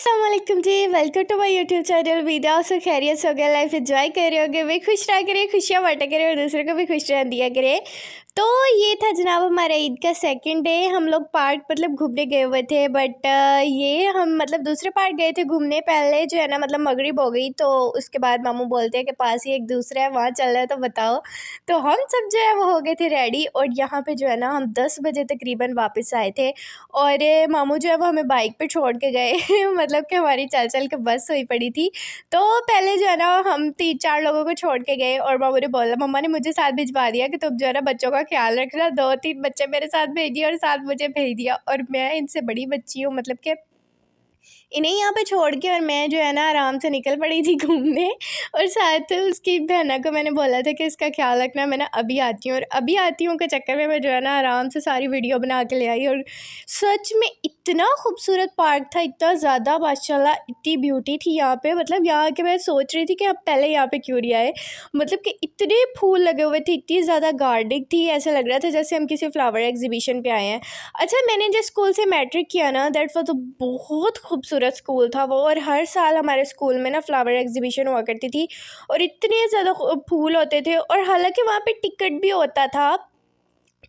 अस्सलाम वालेकुम जी, welcome to my YouTube channel. विदा से खैरियत हो गया, लाइफ एंजॉय कर रहे होगे, वे खुश रहा करें, खुशियाँ बांटा करें और दूसरों को भी खुश रहने दिया करें। तो ये था जनाब हमारा ईद का सेकंड डे। हम लोग पार्क मतलब घूमने गए हुए थे, बट ये हम मतलब दूसरे पार्क गए थे घूमने। पहले जो है ना मतलब मगरिब हो गई, तो उसके बाद मामू बोलते हैं कि पास ही एक दूसरा है, वहाँ चल रहा है तो बताओ। तो हम सब जो है वो हो गए थे रेडी, और यहाँ पे जो है ना हम 10 बजे तकरीबन वापस आए थे। और मामू जो है वो हमें बाइक पे छोड़ के गए मतलब कि हमारी चल चल के बस हुई पड़ी थी। तो पहले जो है ना हम 3-4 लोगों को छोड़ के गए, और मामू ने बोला, मम्मा ने मुझे साथ भिजवा दिया कि तुम जो है ना बच्चों का ख्याल रखना। 2-3 बच्चे मेरे साथ भेज दिए और साथ मुझे भेज दिया, और मैं इनसे बड़ी बच्ची हूँ, मतलब कि इन्हें यहाँ पे छोड़ के और मैं जो है ना आराम से निकल पड़ी थी घूमने। और साथ उसकी बहना को मैंने बोला था कि इसका ख्याल रखना, मैं ना अभी आती हूँ। और अभी आती हूँ के चक्कर में मैं जो है ना आराम से सारी वीडियो बना के ले आई। और सच में इतना खूबसूरत पार्क था, इतना ज़्यादा माशाल्लाह, इतनी ब्यूटी थी यहाँ पे। मतलब यहाँ के मैं सोच रही थी कि अब पहले यहाँ पे क्यों नहीं आए। मतलब कि इतने फूल लगे हुए थे, इतनी ज़्यादा गार्डनिंग थी, ऐसा लग रहा था जैसे हम किसी फ्लावर एग्जीबिशन पे आए हैं। अच्छा, मैंने जिस स्कूल से मैट्रिक किया ना, दैट वाज तो बहुत खूबसूरत स्कूल था वो। और हर साल हमारे स्कूल में ना फ्लावर एग्जीबिशन हुआ करती थी, और इतने ज़्यादा फूल होते थे। और हालांकि वहाँ पे टिकट भी होता था,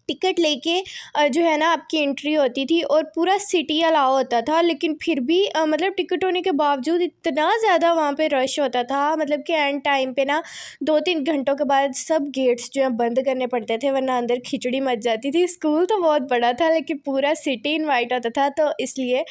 टिकट लेके जो है ना आपकी एंट्री होती थी, और पूरा सिटी अलाउ होता था। लेकिन फिर भी मतलब टिकट होने के बावजूद इतना ज़्यादा वहाँ पे रश होता था, मतलब कि एंड टाइम पे ना 2-3 घंटों के बाद सब गेट्स जो है बंद करने पड़ते थे, वरना अंदर खिचड़ी मच जाती थी। स्कूल तो बहुत बड़ा था, लेकिन पूरा सिटी इन्वाइट होता था, तो इसलिए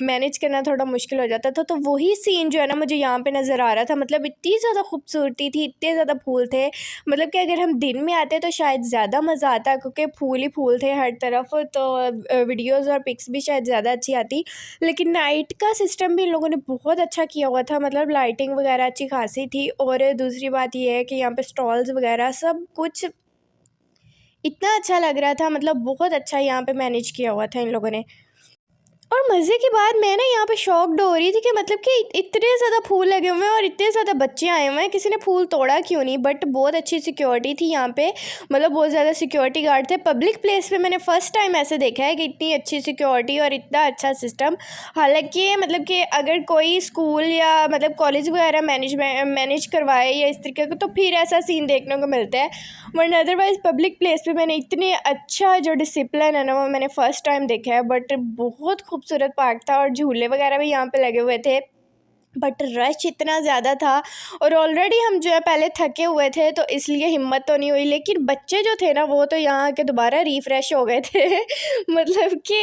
मैनेज करना थोड़ा मुश्किल हो जाता था। तो वही सीन जो है ना मुझे यहाँ पे नज़र आ रहा था। मतलब इतनी ज़्यादा खूबसूरती थी, इतने ज़्यादा फूल थे, मतलब कि अगर हम दिन में आते तो शायद ज़्यादा मज़ा आता, क्योंकि फूल ही फूल थे हर तरफ। तो वीडियोज़ और पिक्स भी शायद ज़्यादा अच्छी आती। लेकिन नाइट का सिस्टम भी इन लोगों ने बहुत अच्छा किया हुआ था, मतलब लाइटिंग वगैरह अच्छी खासी थी। और दूसरी बात ये है कि यहाँ पे स्टॉल्स वगैरह सब कुछ इतना अच्छा लग रहा था, मतलब बहुत अच्छा यहाँ पे मैनेज किया हुआ था इन लोगों ने। और मज़े की बात, मैं ना यहाँ पे शॉक्ड हो रही थी कि मतलब कि इतने ज़्यादा फूल लगे हुए हैं और इतने ज़्यादा बच्चे आए हुए हैं, किसी ने फूल तोड़ा क्यों नहीं। बट बहुत अच्छी सिक्योरिटी थी यहाँ पे, मतलब बहुत ज़्यादा सिक्योरिटी गार्ड थे। पब्लिक प्लेस पे मैंने फ़र्स्ट टाइम ऐसे देखा है कि इतनी अच्छी सिक्योरिटी और इतना अच्छा सिस्टम। हालांकि मतलब कि अगर कोई स्कूल या मतलब कॉलेज वगैरह मैनेज करवाए या इस तरीके का, तो फिर ऐसा सीन देखने को मिलता है, वरना अदरवाइज़ पब्लिक प्लेस पे मैंने इतने अच्छा जो डिसिप्लिन है ना वो मैंने फ़र्स्ट टाइम देखा है। बट बहुत खूबसूरत पार्क था, और झूले वगैरह भी यहाँ पे लगे हुए थे, बट रश इतना ज़्यादा था। और ऑलरेडी हम जो है पहले थके हुए थे, तो इसलिए हिम्मत तो नहीं हुई। लेकिन बच्चे जो थे ना वो तो यहाँ के दोबारा रिफ़्रेश हो गए थे मतलब कि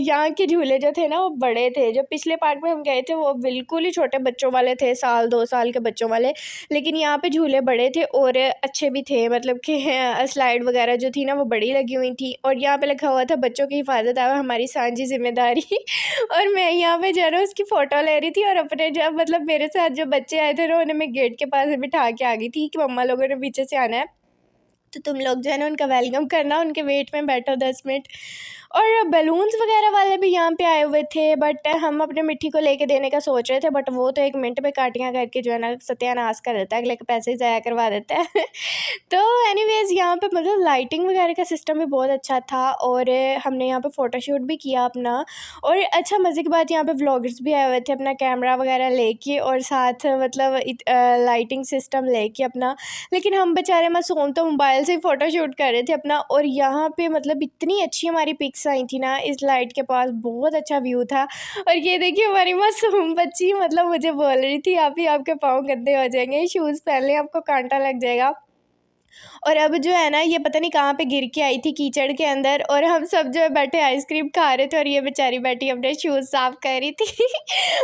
यहाँ के झूले जो थे ना वो बड़े थे। जो पिछले पार्क में हम गए थे वो बिल्कुल ही छोटे बच्चों वाले थे, 1-2 साल के बच्चों वाले। लेकिन यहाँ पे झूले बड़े थे और अच्छे भी थे, मतलब कि स्लाइड वगैरह जो थी ना वो बड़ी लगी हुई थी। और यहाँ पे लिखा हुआ था, बच्चों की हिफाजत है हमारी सांझी जिम्मेदारी और मैं यहाँ पे जो है ना उसकी फ़ोटो ले रही थी, और अपने जो मतलब मेरे साथ जो बच्चे आए थे ना उन्हें मैं गेट के पास बिठा के आ गई थी कि मम्मा लोगों ने पीछे से आना है, तो तुम लोग जो है ना उनका वेलकम करना, उनके वेट में बैठो 10 मिनट। और बलून्स वगैरह वाले भी यहाँ पे आए हुए थे, बट हम अपने मिट्टी को लेके देने का सोच रहे थे, बट वो तो 1 मिनट में काटियाँ करके जो है ना सत्यानाश कर देता है, अगले के पैसे ही ज़ाया करवा देता है तो एनीवेज़ यहाँ पे मतलब लाइटिंग वगैरह का सिस्टम भी बहुत अच्छा था, और हमने यहाँ पे फ़ोटोशूट भी किया अपना। और अच्छा, मज़े की बात, यहाँ पे व्लॉगर्स भी आए हुए थे अपना कैमरा वगैरह लेके, और साथ मतलब लाइटिंग सिस्टम लेके अपना। लेकिन हम बेचारे मासूम तो मोबाइल से ही फ़ोटो शूट कर रहे थे अपना। और यहाँ पे मतलब इतनी अच्छी हमारी पिक्स आई थी ना इस लाइट के पास, बहुत अच्छा व्यू था। और ये देखिए हमारी मासूम बच्ची मतलब मुझे बोल रही थी, आप ही आपके पाँव गंदे हो जाएंगे, शूज़ पहन लें आपको कांटा लग जाएगा। और अब जो है ना ये पता नहीं कहाँ पे गिर के आई थी कीचड़ के अंदर, और हम सब जो है बैठे आइसक्रीम खा रहे थे, और ये बेचारी बैठी अपने शूज़ साफ़ कर रही थी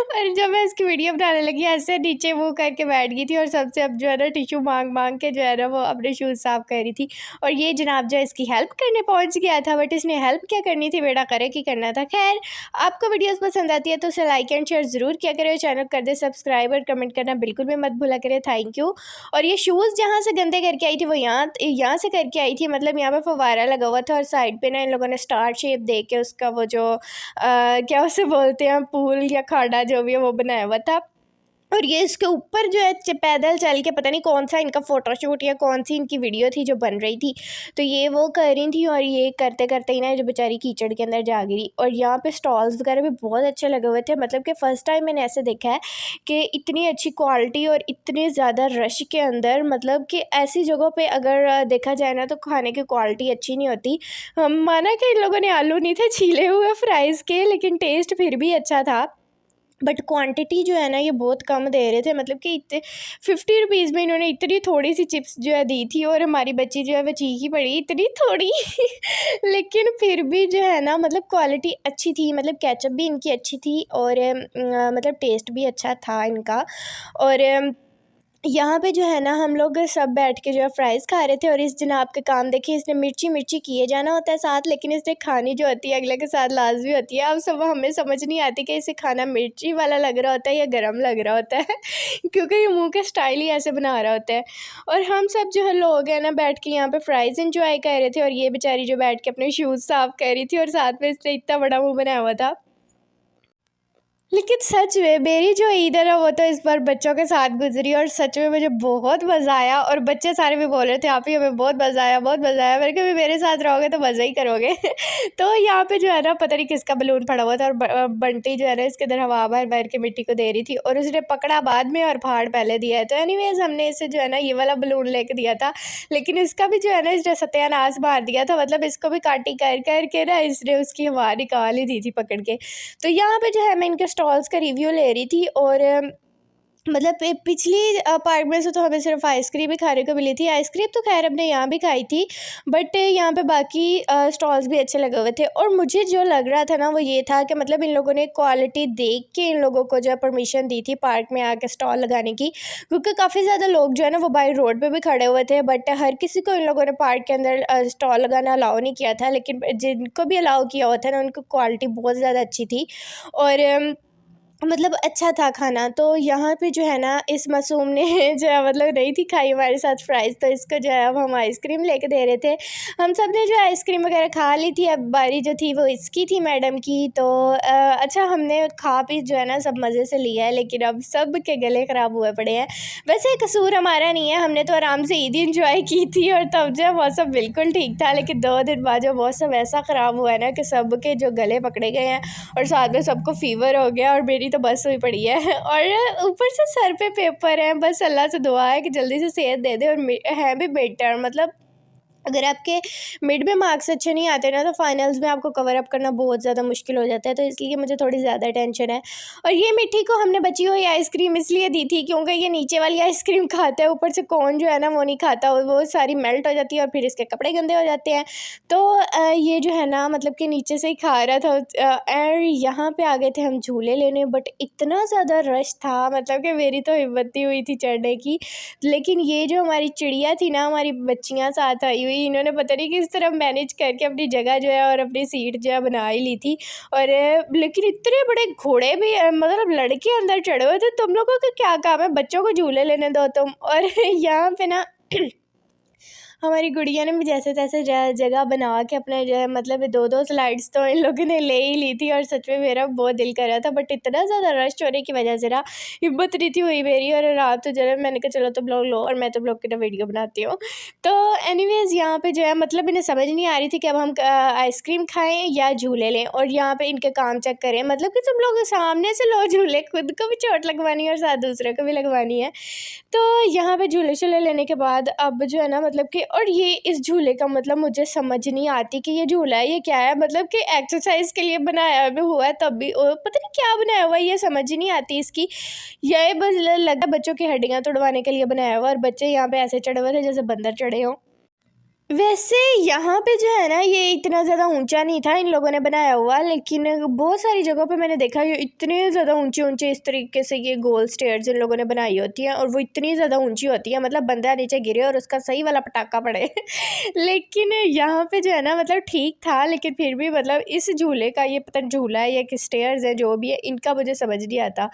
और जब मैं इसकी वीडियो बनाने लगी ऐसे नीचे मुँह करके बैठ गई थी, और सबसे अब जो है ना टिशू मांग मांग के जो है ना वो अपने शूज़ साफ़ कर रही थी। और ये जनाब जो है इसकी हेल्प करने पहुँच गया था, बट इसने हेल्प क्या करनी थी, बेटा करे कि करना था। खैर, आपको वीडियोज़ पसंद आती है तो उसे लाइक एंड शेयर ज़रूर किया करें, चैनल कर दे सब्सक्राइब, और कमेंट करना बिल्कुल भी मत भूला करें। Thank you. और ये शूज़ जहाँ से गंदे करके आई थी वो यहाँ से करके आई थी, मतलब यहाँ पे फव्वारा लगा हुआ था, और साइड पे ना इन लोगों ने स्टार शेप दे के उसका वो जो क्या उसे बोलते हैं पूल या खाड़ा जो भी है वो बनाया हुआ था। और ये इसके ऊपर जो है पैदल चल के, पता नहीं कौन सा इनका फ़ोटोशूट या कौन सी इनकी वीडियो थी जो बन रही थी, तो ये वो कर रही थी। और ये करते करते ही ना जो बेचारी कीचड़ के अंदर जा गिरी। और यहाँ पे स्टॉल्स वगैरह भी बहुत अच्छे लगे हुए थे, मतलब कि फ़र्स्ट टाइम मैंने ऐसे देखा है कि इतनी अच्छी क्वालिटी और इतने ज़्यादा रश के अंदर, मतलब कि ऐसी जगहों पे अगर देखा जाए ना तो खाने की क्वालिटी अच्छी नहीं होती। माना कि इन लोगों ने आलू नहीं थे छीले हुए फ्राइज़ के, लेकिन टेस्ट फिर भी अच्छा था। बट क्वांटिटी जो है ना ये बहुत कम दे रहे थे, मतलब कि इतने 50 रुपीज़ में इन्होंने इतनी थोड़ी सी चिप्स जो है दी थी। और हमारी बच्ची जो है वो चीखी पड़ी, इतनी थोड़ी लेकिन फिर भी जो है ना मतलब क्वालिटी अच्छी थी, मतलब केचप भी इनकी अच्छी थी और मतलब टेस्ट भी अच्छा था इनका। और यहाँ पे जो है ना हम लोग सब बैठ के जो है फ्राइज़ खा रहे थे। और इस जनाब के काम देखिए, इसने मिर्ची मिर्ची किए जाना होता है साथ, लेकिन इसने खानी जो होती है अगले के साथ लाजमी होती है। अब सब हमें समझ नहीं आती कि इसे खाना मिर्ची वाला लग रहा होता है या गरम लग रहा होता है क्योंकि ये मुंह के स्टाइल ही ऐसे बना रहा होता है। और हम सब जो है लोग हैं ना बैठ के यहाँ पे फ्राइज़ इंजॉय कर रहे थे। और ये बेचारी जो बैठ के अपने शूज़ साफ़ कर रही थी और साथ में इसने इतना बड़ा मुँह बनाया हुआ था। लेकिन सच में मेरी जो ईद है ना वो तो इस बार बच्चों के साथ गुजरी, और सच में मुझे बहुत मज़ा आया। और बच्चे सारे भी बोल रहे थे आप ही हमें बहुत मज़ा आया, बहुत मज़ा आया। मैंने कहा भी मेरे साथ रहोगे तो मज़ा ही करोगे तो यहाँ पे जो है ना पता नहीं किसका बलून पड़ा हुआ था, और बंटी जो है ना इसके अंदर हवा भर भर के मिट्टी को दे रही थी, और उसने पकड़ा बाद में और फाड़ पहले दिया है। तो एनीवेज हमने इसे जो है ना ये वाला बलून लेके दिया था, लेकिन इसका भी जो है ना इसने सत्यानाश मार दिया था, मतलब इसको भी काटी कर कर के ना इसने उसकी हवा निकाल ही दी थी पकड़ के। तो यहाँ पे जो है मैं इनके स्टॉल्स का रिव्यू ले रही थी। और मतलब पिछली पार्ट में से तो हमें सिर्फ आइसक्रीम ही खाने को मिली थी। आइसक्रीम तो खैर हमने यहाँ भी खाई थी, बट यहाँ पे बाकी स्टॉल्स भी अच्छे लगे हुए थे। और मुझे जो लग रहा था ना वो ये था कि मतलब इन लोगों ने क्वालिटी देख के इन लोगों को जो है परमिशन दी थी पार्क में आके स्टॉल लगाने की, क्योंकि काफ़ी ज़्यादा लोग जो है ना वो बाई रोड पे भी खड़े हुए थे, बट हर किसी को इन लोगों ने पार्क के अंदर स्टॉल लगाना अलाउ नहीं किया था। लेकिन जिनको भी अलाउ किया हुआ था ना उनको क्वालिटी बहुत ज़्यादा अच्छी थी और मतलब अच्छा था खाना। तो यहाँ पे जो है ना इस मासूम ने जो है मतलब नहीं थी खाई हमारे साथ फ्राइज़, तो इसको जो है अब हम आइसक्रीम लेके दे रहे थे। हम सब ने जो आइसक्रीम वगैरह खा ली थी, अब बारी जो थी वो इसकी थी मैडम की। तो अच्छा हमने खा पी जो है ना सब मज़े से लिया है, लेकिन अब सब के गले ख़राब हुए पड़े हैं। वैसे कसूर हमारा नहीं है, हमने तो आराम से ईद इंजॉय की थी और तब जो है मौसम बिल्कुल ठीक था, लेकिन 2 दिन बाद जो मौसम ऐसा ख़राब हुआ है ना कि सब के जो गले पकड़े गए हैं और साथ में सबको फ़ीवर हो गया, और मेरी तो बस हुई पड़ी है और ऊपर से सर पे पेपर है। बस अल्लाह से दुआ है कि जल्दी से सेहत दे दे। और है भी मिड टर्म, मतलब अगर आपके मिड में मार्क्स अच्छे नहीं आते ना तो फाइनल्स में आपको कवर अप करना बहुत ज़्यादा मुश्किल हो जाता है, तो इसलिए मुझे थोड़ी ज़्यादा टेंशन है। और ये मिट्टी को हमने बची हुई आइसक्रीम इसलिए दी थी क्योंकि ये नीचे वाली आइसक्रीम खाता है, ऊपर से कौन जो है ना वो नहीं खाता, वो सारी मेल्ट हो जाती है और फिर इसके कपड़े गंदे हो जाते हैं। तो ये जो है ना मतलब कि नीचे से ही खा रहा था। और यहाँ पे आ गए थे हम झूले लेने, बट इतना ज़्यादा रश था, मतलब कि मेरी तो हिम्मत नहीं हुई थी चढ़ने की। लेकिन ये जो हमारी चिड़िया थी ना, हमारी बच्चियाँ साथ आई हुई, इन्होंने पता नहीं किस तरह मैनेज करके अपनी जगह जो है और अपनी सीट जो है बना ही ली थी। और लेकिन इतने बड़े घोड़े भी मतलब लड़के अंदर चढ़े हुए थे। तुम लोगों का क्या काम है, बच्चों को झूले लेने दो तुम। और यहाँ पे ना हमारी गुड़िया ने भी जैसे तैसे जगह बना के अपने जो है मतलब 2-2 स्लाइड्स तो इन लोगों ने ले ही ली थी। और सच में मेरा बहुत दिल कर रहा था, बट इतना ज़्यादा रश होने की वजह से ना हिम्मत नहीं थी हुई मेरी। और रात तो जरा मैंने कहा चलो तुम लोग लो और मैं तुम लोग की ना वीडियो बनाती हूँ। तो एनीवेज़ यहाँ पे जो है मतलब इन्हें समझ नहीं आ रही थी कि अब हम आइसक्रीम खाएँ या झूले लें। और यहाँ पे इनके काम चेक करें, मतलब कि तुम लोग सामने से लो झूले, खुद को भी चोट लगवानी है और साथ दूसरे को भी लगवानी है। तो यहाँ पे झूले शूले लेने के बाद अब जो है ना मतलब कि, और ये इस झूले का मतलब मुझे समझ नहीं आती कि ये झूला है ये क्या है, मतलब कि एक्सरसाइज के लिए बनाया भी हुआ है तब भी पता नहीं क्या बनाया हुआ है, ये समझ ही नहीं आती इसकी। ये बस लगा बच्चों की हड्डियाँ तोड़वाने के लिए बनाया हुआ, और बच्चे यहाँ पे ऐसे चढ़े हुए थे जैसे बंदर चढ़े हों। वैसे यहाँ पे जो है ना ये इतना ज़्यादा ऊंचा नहीं था इन लोगों ने बनाया हुआ, लेकिन बहुत सारी जगहों पे मैंने देखा ये इतने ज़्यादा ऊंचे ऊंचे इस तरीके से ये गोल स्टेयर्स इन लोगों ने बनाई होती हैं, और वो इतनी ज़्यादा ऊंची होती है मतलब बंदा नीचे गिरे और उसका सही वाला पटाखा पड़े लेकिन यहाँ पे जो है ना मतलब ठीक था, लेकिन फिर भी मतलब इस झूले का, ये पता नहीं झूला है या कि स्टेयर्स है जो भी है, इनका मुझे समझ नहीं आता।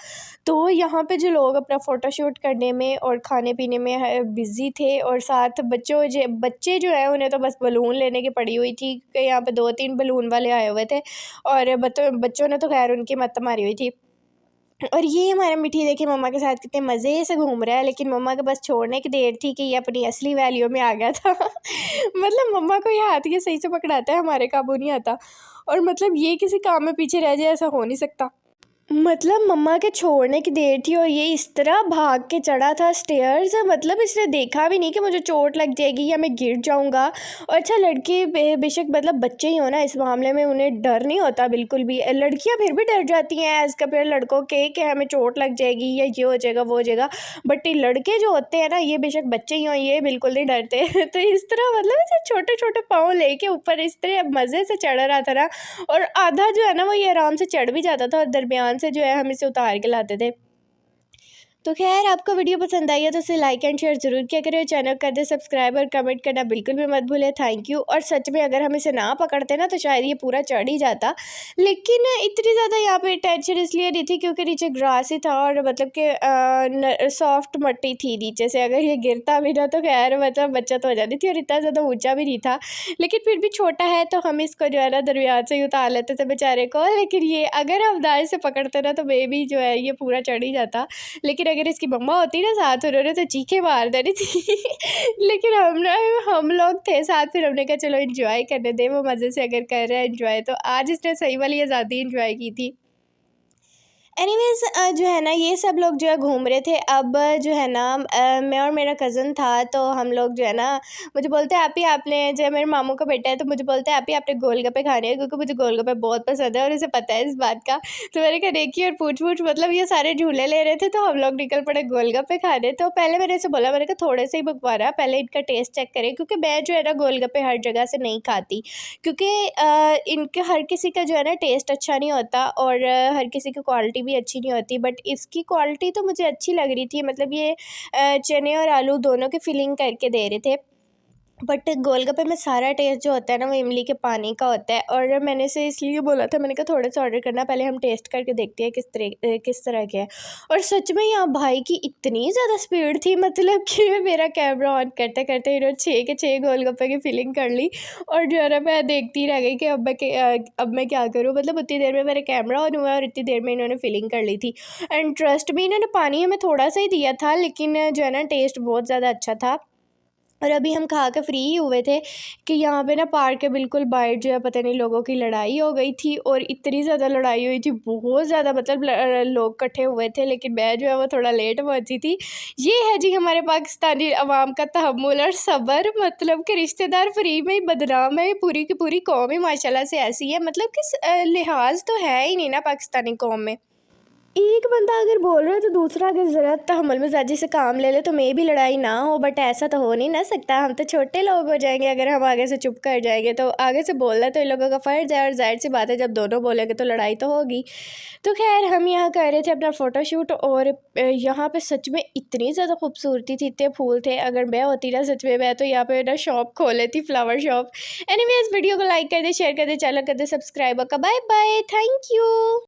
तो यहाँ पे जो लोग अपना फ़ोटोशूट करने में और खाने पीने में बिज़ी थे, और साथ बच्चे जो है उन्हें तो बस बलून लेने की पड़ी हुई थी कि यहाँ पे 2-3 बलून वाले आए हुए थे, और बच्चों ने तो खैर उनकी मत्त मारी हुई थी। और ये हमारा मिठी देखिए मम्मा के साथ कितने मज़े से घूम रहा है, लेकिन मम्मा के बस छोड़ने की देर थी कि ये अपनी असली वैल्यू में आ गया था। मतलब मम्मा को ये हाथ ये सही से पकड़ाता है, हमारे काबू नहीं आता। और मतलब ये किसी काम में पीछे रह जाए, ऐसा हो नहीं सकता। मतलब मम्मा के छोड़ने की देर थी और ये इस तरह भाग के चढ़ा था स्टेयर्स, मतलब इसने देखा भी नहीं कि मुझे चोट लग जाएगी या मैं गिर जाऊंगा। और अच्छा, लड़के बेशक मतलब बच्चे ही हो ना, इस मामले में उन्हें डर नहीं होता बिल्कुल भी। लड़कियां फिर भी डर जाती हैं एज़ कम्पेयर लड़कों के कि हमें चोट लग जाएगी या ये हो जाएगा वो हो जाएगा। बट ये लड़के जो होते हैं ना, ये बेशक बच्चे ही हों, ये बिल्कुल नहीं डरते। तो इस तरह मतलब ऐसे छोटे छोटे पाँव लेके ऊपर इस तरह मज़े से चढ़ रहा था ना। और आधा जो है ना वो ये आराम से चढ़ भी जाता था और दरमियान से जो है हम इसे उतार के लाते थे। तो खैर, आपको वीडियो पसंद आई है तो इसे लाइक एंड शेयर ज़रूर किया करें, चैनल कर दे सब्सक्राइब और कमेंट करना बिल्कुल भी मत भूलें। Thank you. और सच में अगर हम इसे ना पकड़ते ना तो शायद ये पूरा चढ़ ही जाता, लेकिन इतनी ज़्यादा यहाँ पे टेंशन इसलिए नहीं थी क्योंकि नीचे ग्रास ही था और मतलब कि सॉफ्ट मिट्टी थी नीचे से। अगर ये गिरता भी ना तो खैर मतलब बचत हो जाती थी और इतना ज़्यादा ऊँचा भी नहीं था, लेकिन फिर भी छोटा है तो हम इसको जो है ना दरमियान से ही उतार लेते थे बेचारे को। लेकिन ये अगर हम दाएँ से पकड़ते ना तो बेबी जो है ये पूरा चढ़ ही जाता। लेकिन अगर इसकी मम्मा होती ना साथ, उन्होंने तो चीखें मार देनी थी। लेकिन हम लोग थे साथ, फिर हमने कहा चलो एंजॉय करने दे, वो मज़े से अगर कर रहा है एंजॉय तो आज इसने सही वाली आज़ादी एंजॉय की थी। एनीवेज़ जो है ना ये सब लोग जो है घूम रहे थे। अब जो है ना मैं और मेरा कज़न था, तो हम लोग जो है ना, मुझे बोलते हैं आपी आपने जो है, मेरे मामू का बेटा है तो मुझे बोलते हैं आपी आपने गोलगप्पे खाने हैं, क्योंकि मुझे गोलगप्पे बहुत पसंद है और उसे पता है इस बात का। तो मैंने कहा देखिए, और पूछ मतलब ये सारे झूले ले रहे थे तो हम लोग निकल पड़े गोलगप्पे खाने। तो पहले मैंने इसे बोला, मैंने कहा थोड़े से ही बकवाना, पहले इनका टेस्ट चेक करें, क्योंकि मैं जो है ना गोलगप्पे हर जगह से नहीं खाती, क्योंकि इनके हर किसी का जो है ना टेस्ट अच्छा नहीं होता और हर किसी की क्वालिटी भी अच्छी नहीं होती। बट इसकी क्वालिटी तो मुझे अच्छी लग रही थी, मतलब ये चने और आलू दोनों की फिलिंग करके दे रहे थे। बट गोलगप्पे में सारा टेस्ट जो होता है ना वो इमली के पानी का होता है। और मैंने से इसलिए बोला था, मैंने कहा थोड़े से ऑर्डर करना, पहले हम टेस्ट करके देखते हैं किस तरह के है। और सच में यहाँ भाई की इतनी ज़्यादा स्पीड थी, मतलब कि मेरा कैमरा ऑन करते करते इन्होंने 6 के 6 गोलगप्पे की फिलिंग कर ली। और जो है ना मैं देखती रह गई कि अब मैं क्या करूँ, मतलब उतनी देर में मेरा कैमरा ऑन हुआ और इतनी देर में इन्होंने फिलिंग कर ली थी। एंड ट्रस्ट भी, इन्होंने पानी हमें थोड़ा सा ही दिया था, लेकिन जो है ना टेस्ट बहुत ज़्यादा अच्छा था। और अभी हम खा के फ्री ही हुए थे कि यहाँ पे ना पार्क के बिल्कुल बाहर जो है पता नहीं लोगों की लड़ाई हो गई थी, और इतनी ज़्यादा लड़ाई हुई थी, बहुत ज़्यादा, मतलब लोग इकट्ठे हुए थे, लेकिन मैं जो है वो थोड़ा लेट पहुँची थी। ये है जी हमारे पाकिस्तानी अवाम का तहम्मुल और सब्र, मतलब कि रिश्तेदार फ्री में ही बदनाम है। पूरी की पूरी कौम ही माशाल्लाह से ऐसी है, मतलब कि लिहाज तो है ही नहीं ना पाकिस्तानी कौम में। एक बंदा अगर बोल रहा है तो दूसरा अगर ज़रा तहम्मुल मिजाजी से काम ले ले तो मे भी लड़ाई ना हो, बट ऐसा तो हो नहीं ना सकता। हम तो छोटे लोग हो जाएंगे अगर हम आगे से चुप कर जाएंगे, तो आगे से बोलना तो इन लोगों का फ़र्ज़ है, और जाहिर सी बात है जब दोनों बोलेंगे तो लड़ाई तो होगी। तो खैर, हम यहाँ कर रहे थे अपना फ़ोटोशूट, और यहाँ पे सच में इतनी ज़्यादा खूबसूरती थी, इतने फूल थे, अगर मैं होती ना सच में, मैं तो यहाँ पे ना शॉप खोल लेती, फ्लावर शॉप। एनीवेज़, वीडियो को लाइक कर दे, शेयर कर दे, चैनल कर दे सब्सक्राइब। का बाय बाय, थैंक यू।